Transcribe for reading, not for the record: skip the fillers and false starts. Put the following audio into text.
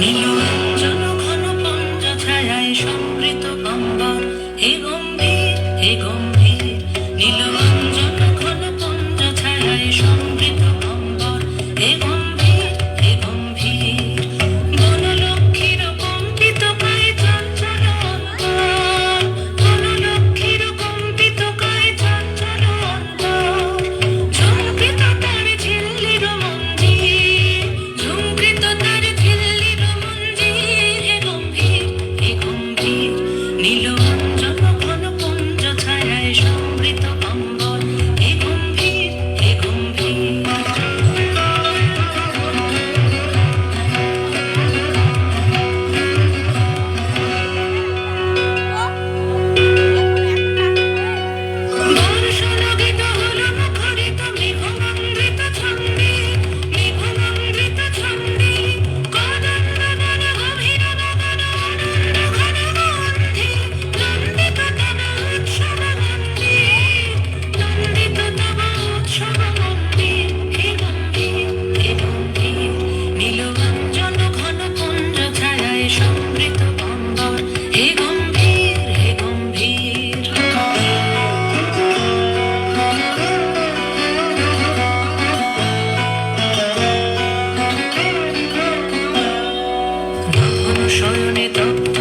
নীলাঞ্জন ঘন পঞ্জ ছায়ায় সমৃত অম্বর, হে গম্ভীর হে গম্ভীর। নীলাঞ্জন ঘন পঞ্জ ছায়ায় সমৃত অম্বর, হে গম্ভীর হে গম্ভীর। বনলক্ষ্মীর কম্পিত কায় চঞ্চল অন্তর, বনলক্ষ্মীর কম্পিত কায় চঞ্চল অন্তর। ঝুঁকৃত তার ঝিল্লির মঞ্জির, ঝুঁকৃত তার ঝিল্লির মঞ্জির, হে গম্ভীর হে গম্ভীর। নীলাঞ্জন ঘন পঞ্জ ছায়ায় সমৃত অম্বর, হে গম্ভীর হে গম্ভীর। বর্ষণগীত হল মুখরিত মেঘমন্দ্রিত ছন্দে, মেঘমন্দ্রিত ছন্দে। কদম্ববন গভীর গগন আনন্দ ঘন গন্ধে, নন্দিত তব উৎসব মন্দির, নন্দিত তব উৎসব মন্দির, হে গম্ভীর হে গম্ভীর। নীলাঞ্জন ঘন পঞ্জ ছায়ায় সমৃত অম্বর, হে গম্ভীর হে গম্ভীর। গহন শয়নে তপ্ত